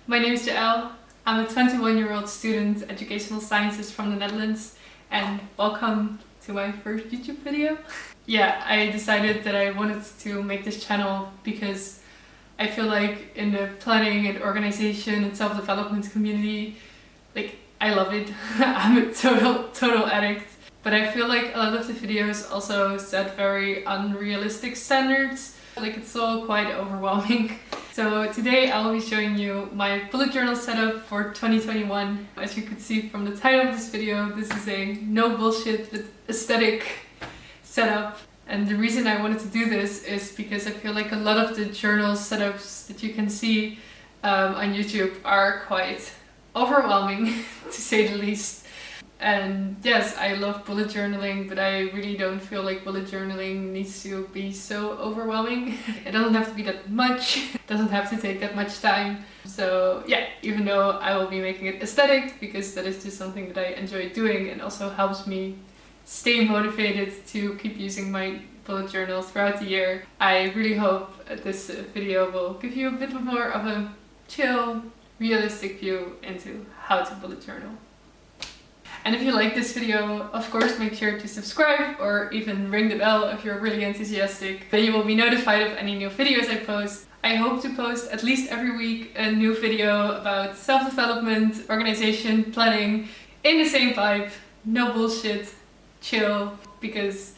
My name is Jael. I'm a 21-year-old student, educational sciences from the Netherlands, and welcome to my first YouTube video. Yeah, I decided that I wanted to make this channel because I feel like in the planning and organization and self-development community, I love it. I'm a total addict. But I feel like a lot of the videos also set very unrealistic standards. It's all quite overwhelming. So today I'll be showing you my bullet journal setup for 2021. As you could see from the title of this video, this is a no bullshit but aesthetic setup. And the reason I wanted to do this is because I feel like a lot of the journal setups that you can see on YouTube are quite overwhelming to say the least. And yes, I love bullet journaling, but I really don't feel like bullet journaling needs to be so overwhelming. It doesn't have to be that much, it doesn't have to take that much time. So yeah, even though I will be making it aesthetic, because that is just something that I enjoy doing and also helps me stay motivated to keep using my bullet journal throughout the year, I really hope this video will give you a bit more of a chill, realistic view into how to bullet journal. And if you like this video, of course make sure to subscribe or even ring the bell if you're really enthusiastic. Then you will be notified of any new videos I post. I hope to post at least every week a new video about self-development, organization, planning, in the same vibe, no bullshit, chill, because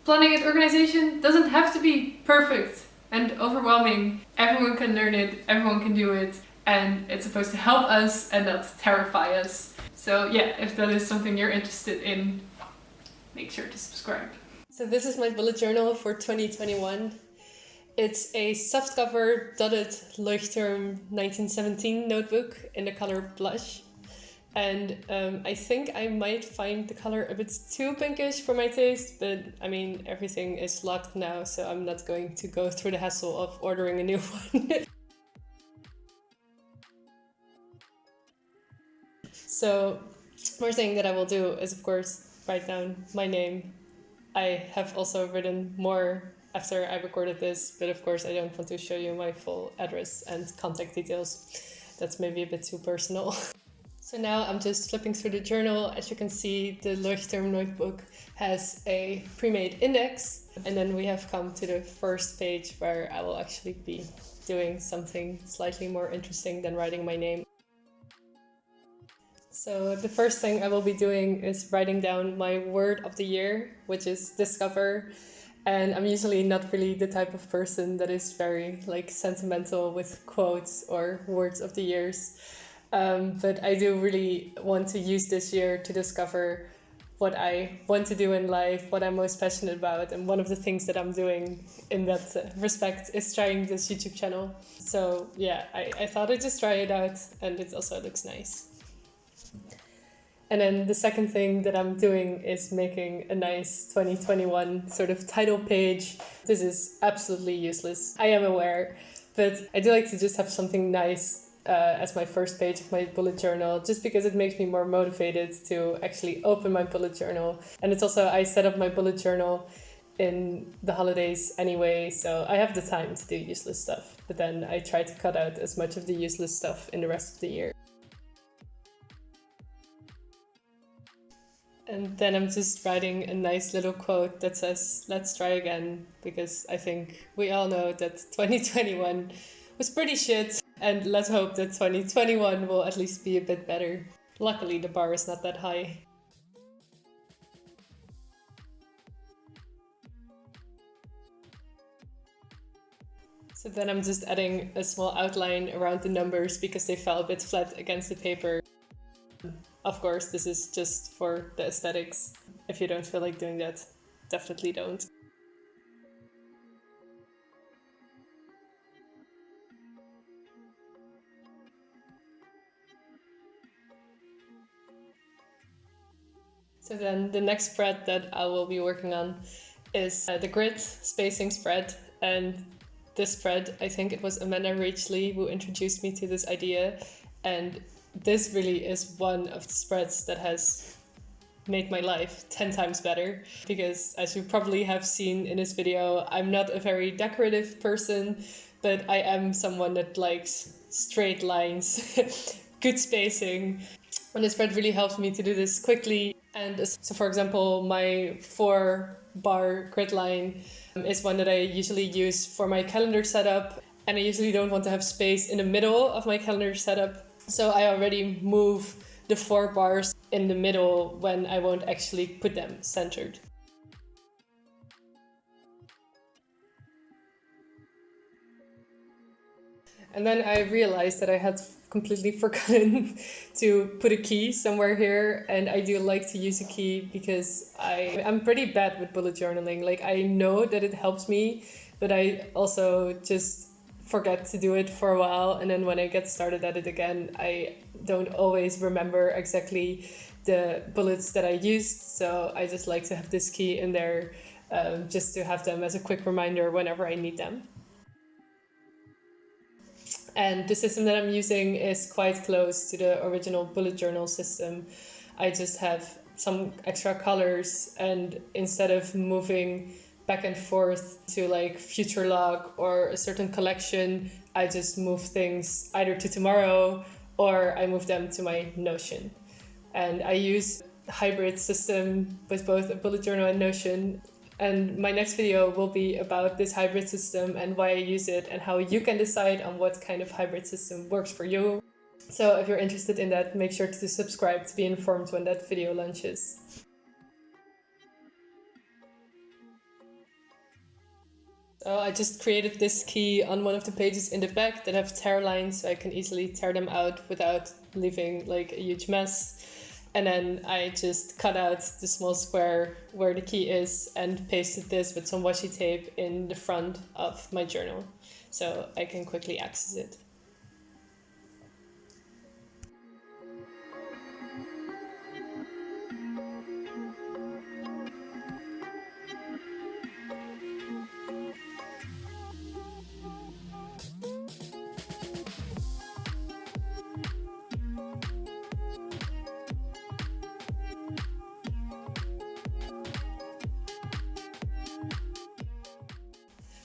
planning and organization doesn't have to be perfect and overwhelming. Everyone can learn it, everyone can do it, and it's supposed to help us and not terrify us. So yeah, if that is something you're interested in, make sure to subscribe. So this is my bullet journal for 2021. It's a softcover dotted Leuchtturm 1917 notebook in the color blush. And I think I might find the color a bit too pinkish for my taste, but I mean, everything is locked now, so I'm not going to go through the hassle of ordering a new one. So, first thing that I will do is, of course, write down my name. I have also written more after I recorded this, but of course I don't want to show you my full address and contact details. That's maybe a bit too personal. So now I'm just flipping through the journal. As you can see, the Leuchtturm notebook has a pre-made index. And then we have come to the first page where I will actually be doing something slightly more interesting than writing my name. So the first thing I will be doing is writing down my word of the year, which is discover. And I'm usually not really the type of person that is very sentimental with quotes or words of the years. But I do really want to use this year to discover what I want to do in life, what I'm most passionate about. And one of the things that I'm doing in that respect is trying this YouTube channel. So yeah, I thought I'd just try it out, and it also looks nice. And then the second thing that I'm doing is making a nice 2021 sort of title page. This is absolutely useless, I am aware, but I do like to just have something nice as my first page of my bullet journal, just because it makes me more motivated to actually open my bullet journal. And it's also, I set up my bullet journal in the holidays anyway, so I have the time to do useless stuff, but then I try to cut out as much of the useless stuff in the rest of the year. And then I'm just writing a nice little quote that says, let's try again, because I think we all know that 2021 was pretty shit, and let's hope that 2021 will at least be a bit better. Luckily, the bar is not that high. So then I'm just adding a small outline around the numbers because they fell a bit flat against the paper. Of course, this is just for the aesthetics. If you don't feel like doing that, definitely don't. So then the next spread that I will be working on is the grid spacing spread. And this spread, I think it was Amanda Rachley who introduced me to this idea. And this really is one of the spreads that has made my life 10 times better, because as you probably have seen in this video, I'm not a very decorative person, but I am someone that likes straight lines, good spacing. And this spread really helps me to do this quickly. And so for example, my 4-bar grid line is one that I usually use for my calendar setup. And I usually don't want to have space in the middle of my calendar setup. So I already move the 4 bars in the middle when I won't actually put them centered. And then I realized that I had completely forgotten to put a key somewhere here. And I do like to use a key because I'm pretty bad with bullet journaling. Like, I know that it helps me, but I also just forget to do it for a while. And then when I get started at it again, I don't always remember exactly the bullets that I used. So I just like to have this key in there just to have them as a quick reminder whenever I need them. And the system that I'm using is quite close to the original bullet journal system. I just have some extra colors, and instead of moving back and forth to like future log or a certain collection, I just move things either to tomorrow or I move them to my Notion. And I use a hybrid system with both a bullet journal and Notion. And my next video will be about this hybrid system and why I use it and how you can decide on what kind of hybrid system works for you. So if you're interested in that, make sure to subscribe to be informed when that video launches. So I just created this key on one of the pages in the back that have tear lines, so I can easily tear them out without leaving like a huge mess. And then I just cut out the small square where the key is and pasted this with some washi tape in the front of my journal so I can quickly access it.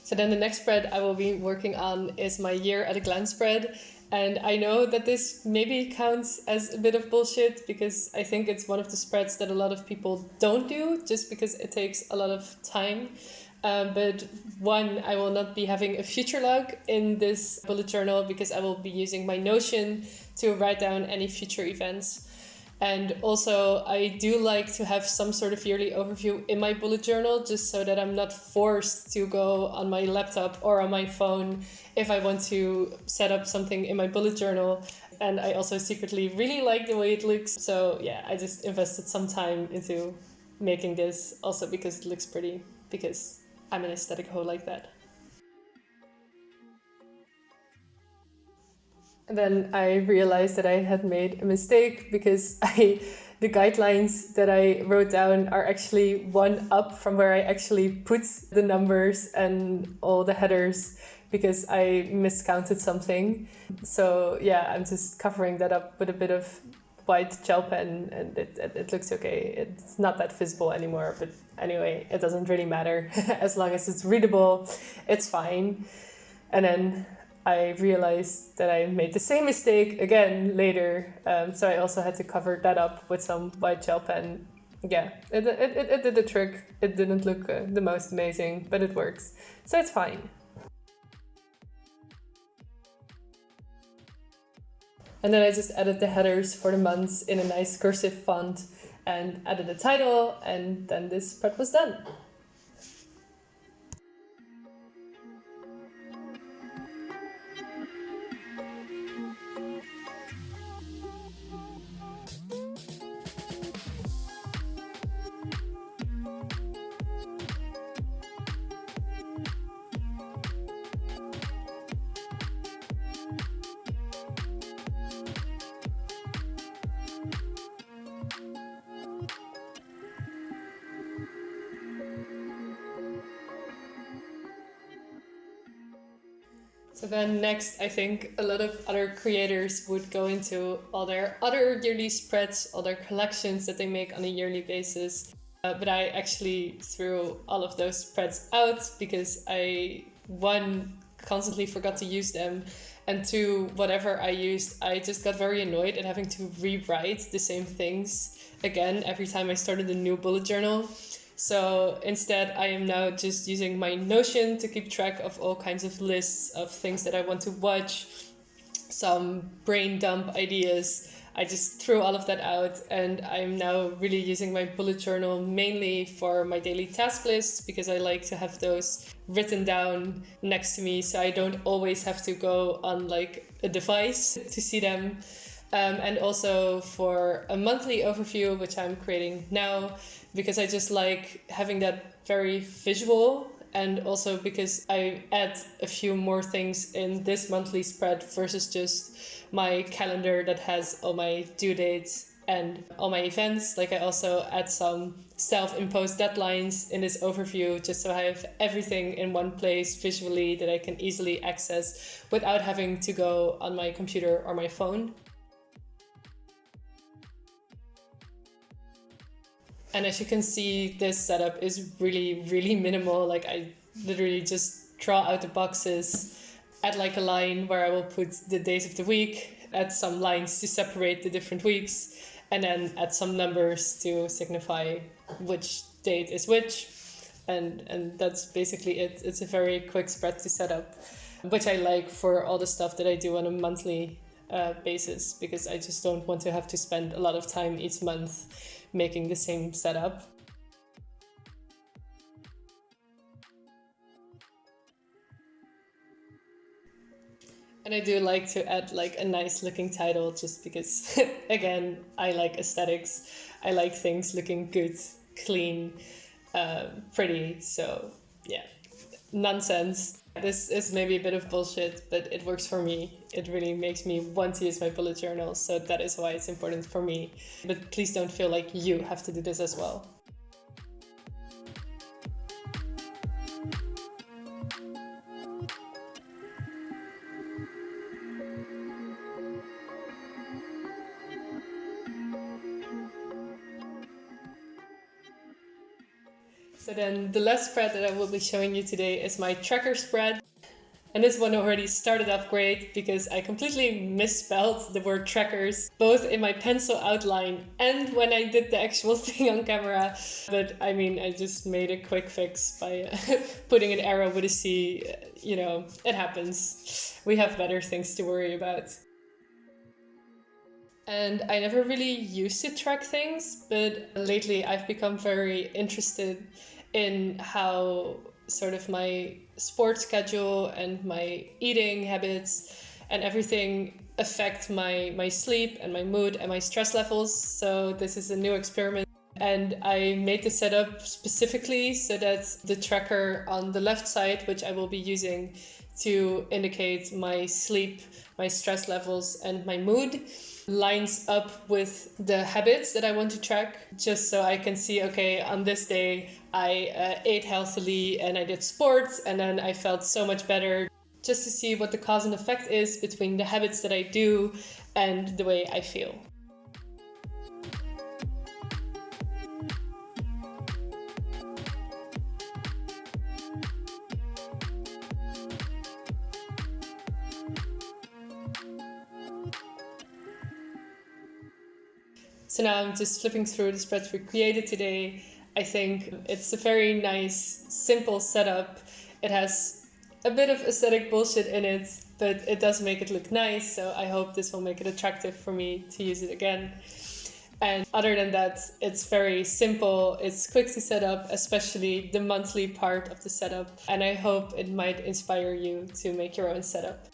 So then the next spread I will be working on is my year at a glance spread. And I know that this maybe counts as a bit of bullshit because I think it's one of the spreads that a lot of people don't do just because it takes a lot of time. But one, I will not be having a future log in this bullet journal because I will be using my Notion to write down any future events. And also, I do like to have some sort of yearly overview in my bullet journal, just so that I'm not forced to go on my laptop or on my phone if I want to set up something in my bullet journal. And I also secretly really like the way it looks. So yeah, I just invested some time into making this, also because it looks pretty, because I'm an aesthetic hoe like that. And then I realized that I had made a mistake because the guidelines that I wrote down are actually one up from where I actually put the numbers and all the headers because I miscounted something. So yeah, I'm just covering that up with a bit of white gel pen and it looks okay. It's not that visible anymore, but anyway, it doesn't really matter. As long as it's readable, it's fine. And then I realized that I made the same mistake again later, so I also had to cover that up with some white gel pen. Yeah, it did the trick. It didn't look the most amazing, but it works, so it's fine. And then I just added the headers for the months in a nice cursive font and added a title, and then this spread was done. So then next, I think a lot of other creators would go into all their other yearly spreads, all their collections that they make on a yearly basis. But I actually threw all of those spreads out because I, one, constantly forgot to use them, And to whatever I used, I just got very annoyed at having to rewrite the same things again every time I started a new bullet journal. So instead, I am now just using my Notion to keep track of all kinds of lists of things that I want to watch, some brain dump ideas. I just threw all of that out, and I'm now really using my bullet journal mainly for my daily task lists, because I like to have those written down next to me so I don't always have to go on like a device to see them. And also for a monthly overview, which I'm creating now, because I just like having that very visual, and also because I add a few more things in this monthly spread versus just my calendar that has all my due dates and all my events. Like I also add some self-imposed deadlines in this overview, just so I have everything in one place visually that I can easily access without having to go on my computer or my phone. And as you can see, this setup is really, really minimal. Like I literally just draw out the boxes, add like a line where I will put the days of the week, add some lines to separate the different weeks, and then add some numbers to signify which date is which. And that's basically it. It's a very quick spread to set up, which I like for all the stuff that I do on a monthly basis, because I just don't want to have to spend a lot of time each month making the same setup. And I do like to add like a nice looking title, just because again, I like aesthetics. I like things looking good, clean, pretty. So yeah, nonsense. This is maybe a bit of bullshit, but it works for me. It really makes me want to use my bullet journal, so that is why it's important for me. But please don't feel like you have to do this as well. So then the last spread that I will be showing you today is my tracker spread. And this one already started off great because I completely misspelled the word trackers, both in my pencil outline and when I did the actual thing on camera. But I mean, I just made a quick fix by putting an arrow with a C. You know, it happens. We have better things to worry about. And I never really used to track things, but lately I've become very interested in how sort of my sports schedule and my eating habits and everything affect my sleep and my mood and my stress levels. So this is a new experiment. And I made the setup specifically so that the tracker on the left side, which I will be using to indicate my sleep, my stress levels, and my mood, lines up with the habits that I want to track, just so I can see, okay, on this day I ate healthily and I did sports and then I felt so much better, just to see what the cause and effect is between the habits that I do and the way I feel. So now I'm just flipping through the spreads we created today. I think it's a very nice, simple setup. It has a bit of aesthetic bullshit in it, but it does make it look nice. So I hope this will make it attractive for me to use it again. And other than that, it's very simple. It's quick to set up, especially the monthly part of the setup. And I hope it might inspire you to make your own setup.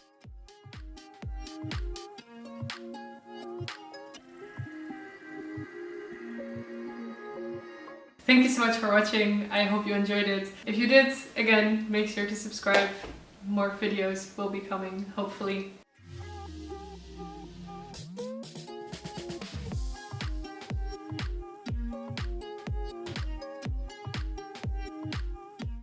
Thank you so much for watching. I hope you enjoyed it. If you did, again, make sure to subscribe. More videos will be coming, hopefully.